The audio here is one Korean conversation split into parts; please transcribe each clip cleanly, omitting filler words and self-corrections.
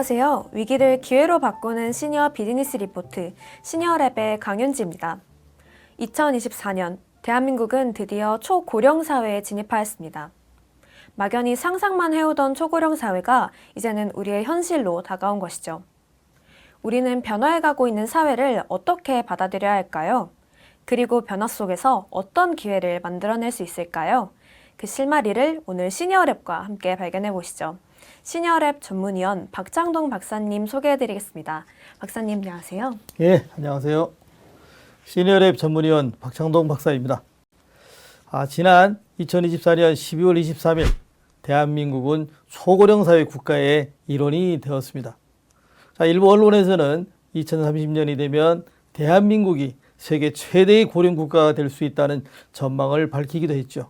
안녕하세요. 위기를 기회로 바꾸는 시니어 비즈니스 리포트 시니어랩의 강윤지입니다. 2024년 대한민국은 드디어 초고령 사회에 진입하였습니다. 막연히 상상만 해오던 초고령 사회가 이제는 우리의 현실로 다가온 것이죠. 우리는 변화해가고 있는 사회를 어떻게 받아들여야 할까요? 그리고 변화 속에서 어떤 기회를 만들어낼 수 있을까요? 그 실마리를 오늘 시니어랩과 함께 발견해 보시죠. 시니어랩 전문위원 박창동 박사님 소개해드리겠습니다. 박사님 안녕하세요. 예, 안녕하세요. 시니어랩 전문위원 박창동 박사입니다. 지난 2024년 12월 23일 대한민국은 초고령 사회 국가의 일원이 되었습니다. 일부 언론에서는 2030년이 되면 대한민국이 세계 최대의 고령 국가가 될 수 있다는 전망을 밝히기도 했죠.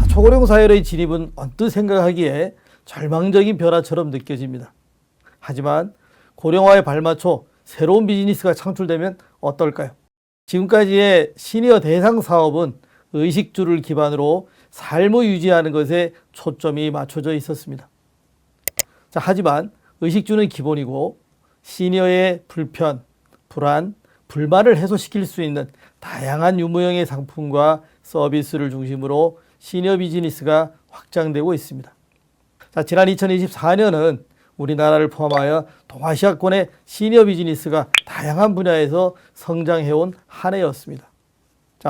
초고령 사회의 진입은 언뜻 생각하기에 절망적인 변화처럼 느껴집니다. 하지만 고령화에 발맞춰 새로운 비즈니스가 창출되면 어떨까요? 지금까지의 시니어 대상 사업은 의식주를 기반으로 삶을 유지하는 것에 초점이 맞춰져 있었습니다. 하지만 의식주는 기본이고 시니어의 불편, 불안, 불만을 해소시킬 수 있는 다양한 유무형의 상품과 서비스를 중심으로 시니어 비즈니스가 확장되고 있습니다. 지난 2024년은 우리나라를 포함하여 동아시아권의 시니어 비즈니스가 다양한 분야에서 성장해온 한 해였습니다.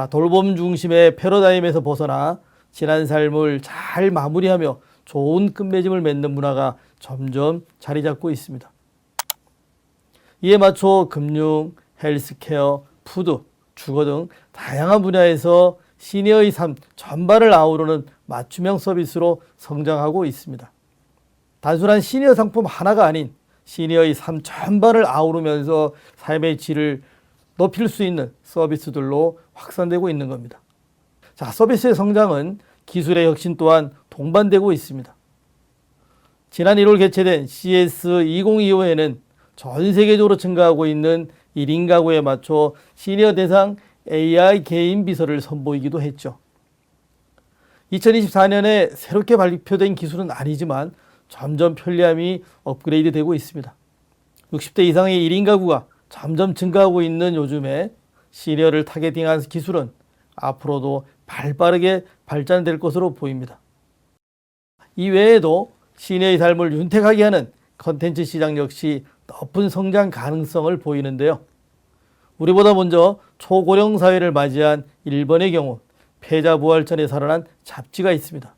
돌봄 중심의 패러다임에서 벗어나 지난 삶을 잘 마무리하며 좋은 끝맺음을 맺는 문화가 점점 자리 잡고 있습니다. 이에 맞춰 금융, 헬스케어, 푸드, 주거 등 다양한 분야에서 시니어의 삶 전반을 아우르는 맞춤형 서비스로 성장하고 있습니다. 단순한 시니어 상품 하나가 아닌 시니어의 삶 전반을 아우르면서 삶의 질을 높일 수 있는 서비스들로 확산되고 있는 겁니다. 서비스의 성장은 기술의 혁신 또한 동반되고 있습니다. 지난 1월 개최된 CS2025에는 전 세계적으로 증가하고 있는 1인 가구에 맞춰 시니어 대상 AI 개인 비서를 선보이기도 했죠. 2024년에 새롭게 발표된 기술은 아니지만 점점 편리함이 업그레이드 되고 있습니다. 60대 이상의 1인 가구가 점점 증가하고 있는 요즘에 시니어를 타겟팅한 기술은 앞으로도 발빠르게 발전될 것으로 보입니다. 이 외에도 시니어의 삶을 윤택하게 하는 컨텐츠 시장 역시 높은 성장 가능성을 보이는데요. 우리보다 먼저 초고령 사회를 맞이한 일본의 경우 패자부활전에 살아난 잡지가 있습니다.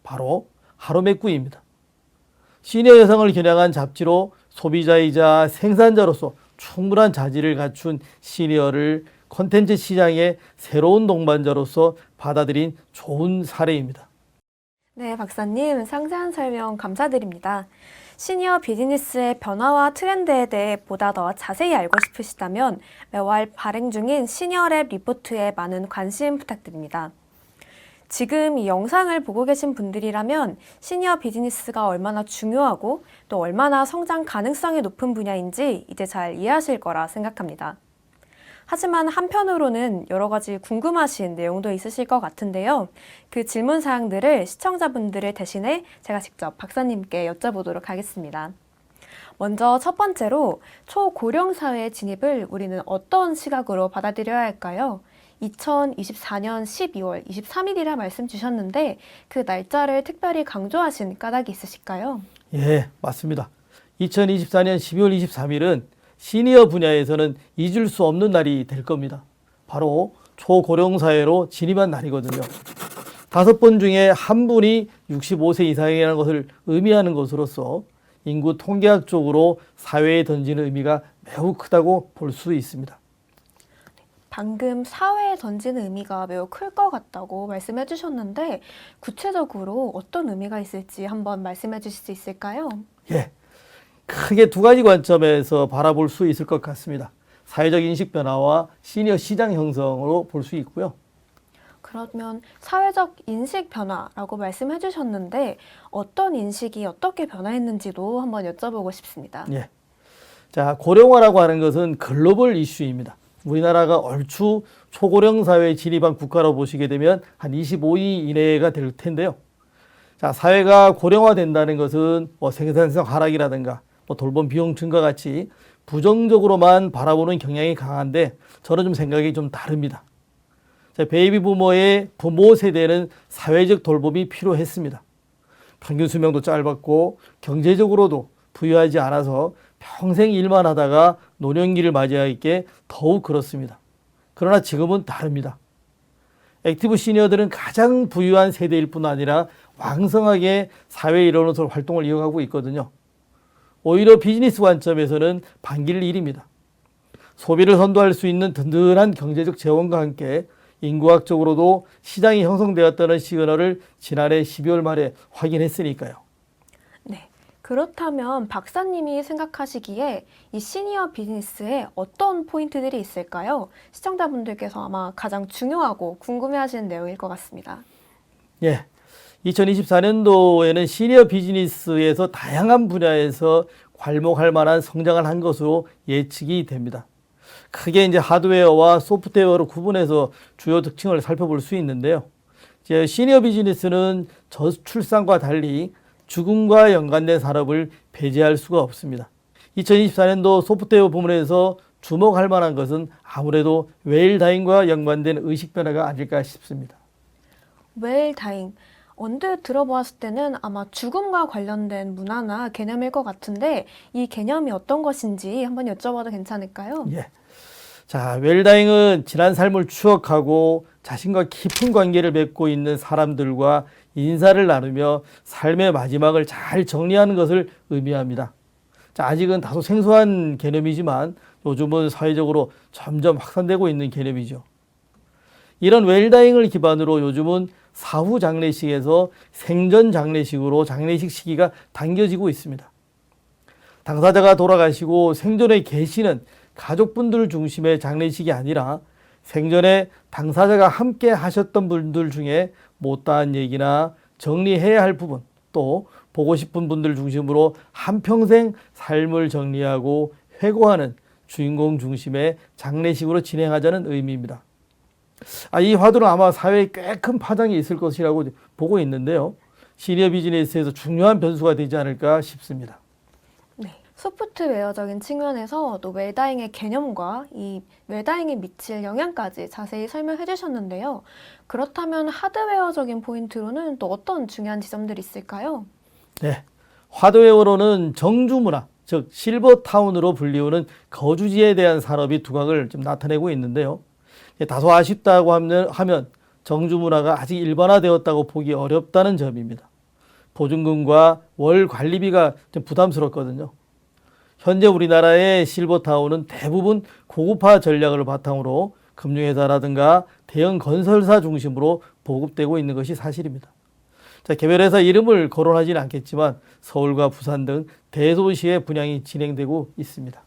바로 하루메꾸입니다. 시니어 여성을 겨냥한 잡지로 소비자이자 생산자로서 충분한 자질을 갖춘 시니어를 콘텐츠 시장의 새로운 동반자로서 받아들인 좋은 사례입니다. 네, 박사님 상세한 설명 감사드립니다. 시니어 비즈니스의 변화와 트렌드에 대해 보다 더 자세히 알고 싶으시다면 매월 발행 중인 시니어랩 리포트에 많은 관심 부탁드립니다. 지금 이 영상을 보고 계신 분들이라면 시니어 비즈니스가 얼마나 중요하고 또 얼마나 성장 가능성이 높은 분야인지 이제 잘 이해하실 거라 생각합니다. 하지만 한편으로는 여러 가지 궁금하신 내용도 있으실 것 같은데요. 그 질문 사항들을 시청자분들을 대신해 제가 직접 박사님께 여쭤보도록 하겠습니다. 먼저 첫 번째로 초고령 사회의 진입을 우리는 어떤 시각으로 받아들여야 할까요? 2024년 12월 23일이라 말씀 주셨는데 그 날짜를 특별히 강조하신 까닭이 있으실까요? 예, 맞습니다. 2024년 12월 23일은 시니어 분야에서는 잊을 수 없는 날이 될 겁니다. 바로 초고령 사회로 진입한 날이거든요. 5번 중에 한 분이 65세 이상이라는 것을 의미하는 것으로서 인구 통계학적으로 사회에 던지는 의미가 매우 크다고 볼 수 있습니다. 방금 사회에 던지는 의미가 매우 클 것 같다고 말씀해 주셨는데 구체적으로 어떤 의미가 있을지 한번 말씀해 주실 수 있을까요? 예, 크게 두 가지 관점에서 바라볼 수 있을 것 같습니다. 사회적 인식 변화와 시니어 시장 형성으로 볼 수 있고요. 그러면 사회적 인식 변화라고 말씀해 주셨는데 어떤 인식이 어떻게 변화했는지도 한번 여쭤보고 싶습니다. 예. 고령화라고 하는 것은 글로벌 이슈입니다. 우리나라가 얼추 초고령 사회에 진입한 국가로 보시게 되면 한 25위 이내가 될 텐데요. 자, 사회가 고령화된다는 것은 생산성 하락이라든가 돌봄 비용 증가 같이 부정적으로만 바라보는 경향이 강한데 저는 좀 생각이 좀 다릅니다. 자, 베이비 부모의 부모 세대는 사회적 돌봄이 필요했습니다. 평균 수명도 짧았고 경제적으로도 부유하지 않아서 평생 일만 하다가 노년기를 맞이하기에 더욱 그렇습니다. 그러나 지금은 다릅니다. 액티브 시니어들은 가장 부유한 세대일 뿐 아니라 왕성하게 사회 일원으로서 활동을 이어가고 있거든요. 오히려 비즈니스 관점에서는 반길 일입니다. 소비를 선도할 수 있는 든든한 경제적 재원과 함께 인구학적으로도 시장이 형성되었다는 시그널을 지난해 12월 말에 확인했으니까요. 네. 그렇다면 박사님이 생각하시기에 이 시니어 비즈니스에 어떤 포인트들이 있을까요? 시청자분들께서 아마 가장 중요하고 궁금해하시는 내용일 것 같습니다. 예. 2024년도에는 시니어 비즈니스에서 다양한 분야에서 괄목할 만한 성장을 한 것으로 예측이 됩니다. 크게 이제 하드웨어와 소프트웨어로 구분해서 주요 특징을 살펴볼 수 있는데요. 이제 시니어 비즈니스는 저출산과 달리 죽음과 연관된 산업을 배제할 수가 없습니다. 2024년도 소프트웨어 부문에서 주목할 만한 것은 아무래도 웰다잉과 연관된 의식 변화가 아닐까 싶습니다. 웰다잉. 언뜻 들어보았을 때는 아마 죽음과 관련된 문화나 개념일 것 같은데 이 개념이 어떤 것인지 한번 여쭤봐도 괜찮을까요? 예. 자, 웰다잉은 지난 삶을 추억하고 자신과 깊은 관계를 맺고 있는 사람들과 인사를 나누며 삶의 마지막을 잘 정리하는 것을 의미합니다. 자, 아직은 다소 생소한 개념이지만 요즘은 사회적으로 점점 확산되고 있는 개념이죠. 이런 웰다잉을 기반으로 요즘은 사후 장례식에서 생전 장례식으로 장례식 시기가 당겨지고 있습니다. 당사자가 돌아가시고 생전에 계시는 가족분들 중심의 장례식이 아니라 생전에 당사자가 함께 하셨던 분들 중에 못다한 얘기나 정리해야 할 부분, 또 보고 싶은 분들 중심으로 한평생 삶을 정리하고 회고하는 주인공 중심의 장례식으로 진행하자는 의미입니다. 이 화두는 아마 사회에 꽤 큰 파장이 있을 것이라고 보고 있는데요. 시니어 비즈니스에서 중요한 변수가 되지 않을까 싶습니다. 네. 소프트웨어적인 측면에서 또 웰다잉의 개념과 이 웰다잉이 미칠 영향까지 자세히 설명해 주셨는데요. 그렇다면 하드웨어적인 포인트로는 또 어떤 중요한 지점들이 있을까요? 네. 하드웨어로는 정주문화, 즉 실버타운으로 불리우는 거주지에 대한 산업이 두각을 좀 나타내고 있는데요. 다소 아쉽다고 하면 정주문화가 아직 일반화되었다고 보기 어렵다는 점입니다. 보증금과 월 관리비가 좀 부담스럽거든요. 현재 우리나라의 실버타운은 대부분 고급화 전략을 바탕으로 금융회사라든가 대형 건설사 중심으로 보급되고 있는 것이 사실입니다. 자, 개별회사 이름을 거론하지는 않겠지만 서울과 부산 등 대도시에 분양이 진행되고 있습니다.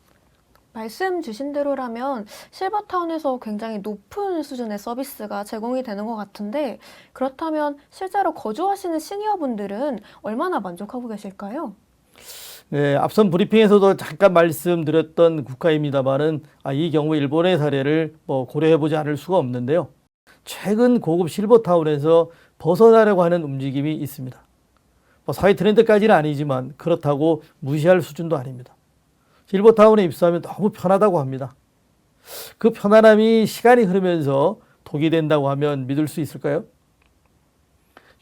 말씀 주신 대로라면 실버타운에서 굉장히 높은 수준의 서비스가 제공이 되는 것 같은데 그렇다면 실제로 거주하시는 시니어분들은 얼마나 만족하고 계실까요? 네, 앞선 브리핑에서도 잠깐 말씀드렸던 국가입니다만은 이 경우 일본의 사례를 고려해보지 않을 수가 없는데요. 최근 고급 실버타운에서 벗어나려고 하는 움직임이 있습니다. 사회 트렌드까지는 아니지만 그렇다고 무시할 수준도 아닙니다. 실버타운에 입주하면 너무 편하다고 합니다. 그 편안함이 시간이 흐르면서 독이 된다고 하면 믿을 수 있을까요?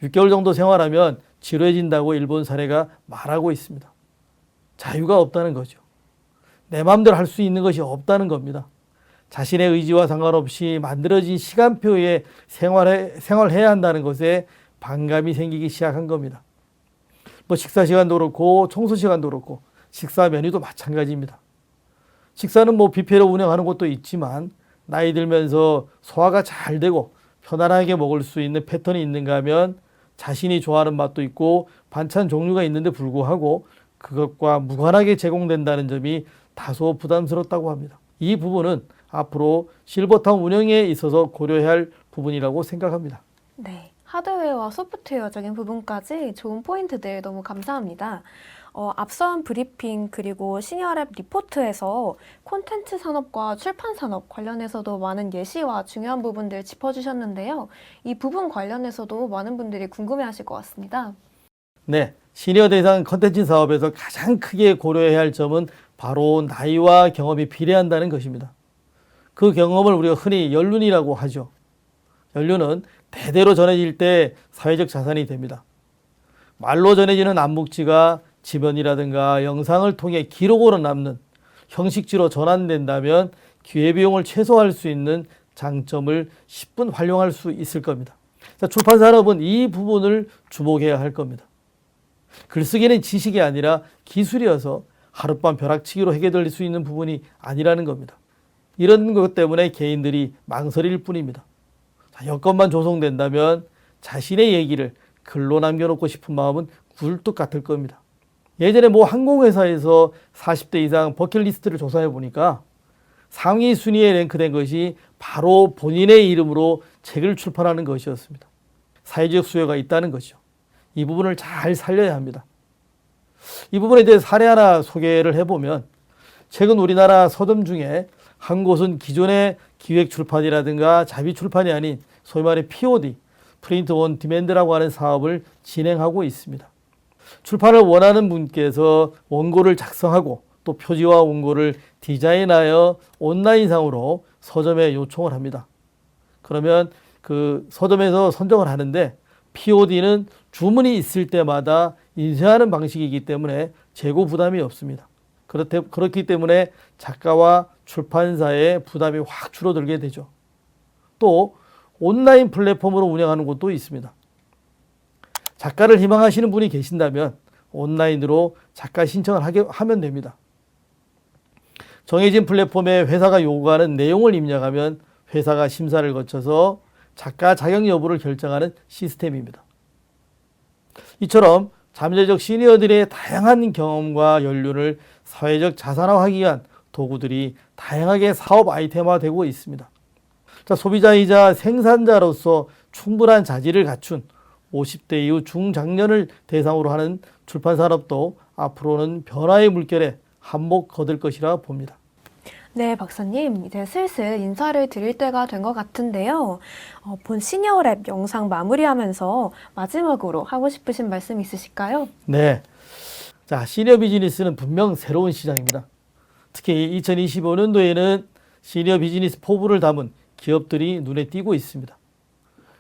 6개월 정도 생활하면 지루해진다고 일본 사례가 말하고 있습니다. 자유가 없다는 거죠. 내 마음대로 할 수 있는 것이 없다는 겁니다. 자신의 의지와 상관없이 만들어진 시간표에 생활해야 한다는 것에 반감이 생기기 시작한 겁니다. 식사 시간도 그렇고 청소 시간도 그렇고 식사 메뉴도 마찬가지입니다. 식사는 뷔페로 운영하는 곳도 있지만 나이 들면서 소화가 잘 되고 편안하게 먹을 수 있는 패턴이 있는가 하면 자신이 좋아하는 맛도 있고 반찬 종류가 있는데 불구하고 그것과 무관하게 제공된다는 점이 다소 부담스럽다고 합니다. 이 부분은 앞으로 실버타운 운영에 있어서 고려해야 할 부분이라고 생각합니다. 네, 하드웨어와 소프트웨어적인 부분까지 좋은 포인트들 너무 감사합니다. 앞선 브리핑 그리고 시니어랩 리포트에서 콘텐츠 산업과 출판 산업 관련해서도 많은 예시와 중요한 부분들 짚어주셨는데요. 이 부분 관련해서도 많은 분들이 궁금해하실 것 같습니다. 네, 시니어 대상 컨텐츠 사업에서 가장 크게 고려해야 할 점은 바로 나이와 경험이 비례한다는 것입니다. 그 경험을 우리가 흔히 연륜이라고 하죠. 연륜은 대대로 전해질 때 사회적 자산이 됩니다. 말로 전해지는 암묵지가 지면이라든가 영상을 통해 기록으로 남는 형식지로 전환된다면 기회비용을 최소화할 수 있는 장점을 10분 활용할 수 있을 겁니다. 자, 출판산업은 이 부분을 주목해야 할 겁니다. 글쓰기는 지식이 아니라 기술이어서 하룻밤 벼락치기로 해결될 수 있는 부분이 아니라는 겁니다. 이런 것 때문에 개인들이 망설일 뿐입니다. 자, 여건만 조성된다면 자신의 얘기를 글로 남겨놓고 싶은 마음은 굴뚝 같을 겁니다. 예전에 모 항공회사에서 40대 이상 버킷리스트를 조사해 보니까 상위 순위에 랭크된 것이 바로 본인의 이름으로 책을 출판하는 것이었습니다. 사회적 수요가 있다는 것이죠. 이 부분을 잘 살려야 합니다. 이 부분에 대해 사례 하나 소개를 해보면 최근 우리나라 서점 중에 한 곳은 기존의 기획 출판이라든가 자비 출판이 아닌 소위 말해 POD, 프린트 온 디맨드라고 하는 사업을 진행하고 있습니다. 출판을 원하는 분께서 원고를 작성하고 또 표지와 원고를 디자인하여 온라인상으로 서점에 요청을 합니다. 그러면 그 서점에서 선정을 하는데 POD는 주문이 있을 때마다 인쇄하는 방식이기 때문에 재고 부담이 없습니다. 그렇기 때문에 작가와 출판사의 부담이 확 줄어들게 되죠. 또 온라인 플랫폼으로 운영하는 곳도 있습니다. 작가를 희망하시는 분이 계신다면 온라인으로 작가 신청을 하면 됩니다. 정해진 플랫폼에 회사가 요구하는 내용을 입력하면 회사가 심사를 거쳐서 작가 자격 여부를 결정하는 시스템입니다. 이처럼 잠재적 시니어들의 다양한 경험과 연륜을 사회적 자산화하기 위한 도구들이 다양하게 사업 아이템화되고 있습니다. 자, 소비자이자 생산자로서 충분한 자질을 갖춘 50대 이후 중장년을 대상으로 하는 출판산업도 앞으로는 변화의 물결에 한몫 거둘 것이라 봅니다. 네, 박사님, 이제 슬슬 인사를 드릴 때가 된 것 같은데요. 본 시니어랩 영상 마무리하면서 마지막으로 하고 싶으신 말씀 있으실까요? 네. 자, 시니어 비즈니스는 분명 새로운 시장입니다. 특히 2025년도에는 시니어 비즈니스 포부를 담은 기업들이 눈에 띄고 있습니다.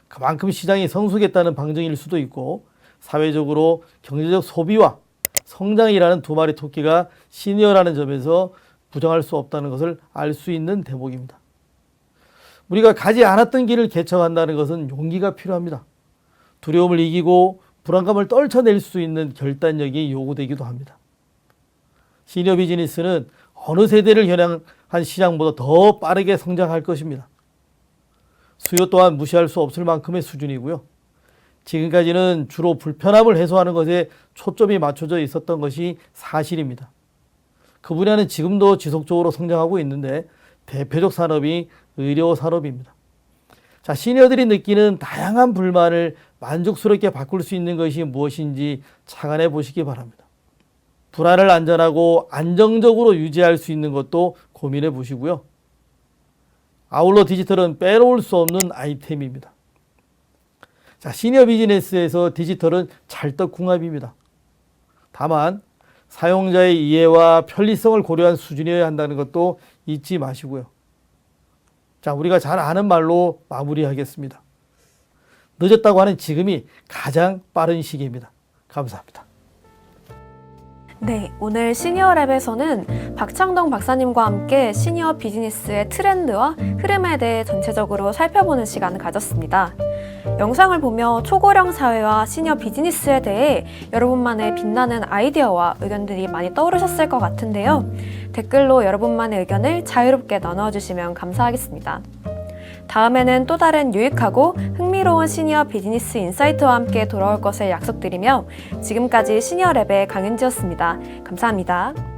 그만큼 시장이 성숙했다는 방증일 수도 있고 사회적으로 경제적 소비와 성장이라는 두 마리 토끼가 시니어라는 점에서 부정할 수 없다는 것을 알 수 있는 대목입니다. 우리가 가지 않았던 길을 개척한다는 것은 용기가 필요합니다. 두려움을 이기고 불안감을 떨쳐낼 수 있는 결단력이 요구되기도 합니다. 시니어 비즈니스는 어느 세대를 겨냥한 시장보다 더 빠르게 성장할 것입니다. 수요 또한 무시할 수 없을 만큼의 수준이고요. 지금까지는 주로 불편함을 해소하는 것에 초점이 맞춰져 있었던 것이 사실입니다. 그 분야는 지금도 지속적으로 성장하고 있는데 대표적 산업이 의료 산업입니다. 자, 시니어들이 느끼는 다양한 불만을 만족스럽게 바꿀 수 있는 것이 무엇인지 착안해 보시기 바랍니다. 불안을 안전하고 안정적으로 유지할 수 있는 것도 고민해 보시고요. 아울러 디지털은 빼놓을 수 없는 아이템입니다. 자, 시니어 비즈니스에서 디지털은 찰떡궁합입니다. 다만 사용자의 이해와 편리성을 고려한 수준이어야 한다는 것도 잊지 마시고요. 자, 우리가 잘 아는 말로 마무리하겠습니다. 늦었다고 하는 지금이 가장 빠른 시기입니다. 감사합니다. 네, 오늘 시니어랩에서는 박창동 박사님과 함께 시니어 비즈니스의 트렌드와 흐름에 대해 전체적으로 살펴보는 시간을 가졌습니다. 영상을 보며 초고령 사회와 시니어 비즈니스에 대해 여러분만의 빛나는 아이디어와 의견들이 많이 떠오르셨을 것 같은데요. 댓글로 여러분만의 의견을 자유롭게 나눠주시면 감사하겠습니다. 다음에는 또 다른 유익하고 흥미로운 시니어 비즈니스 인사이트와 함께 돌아올 것을 약속드리며 지금까지 시니어랩의 강윤지였습니다. 감사합니다.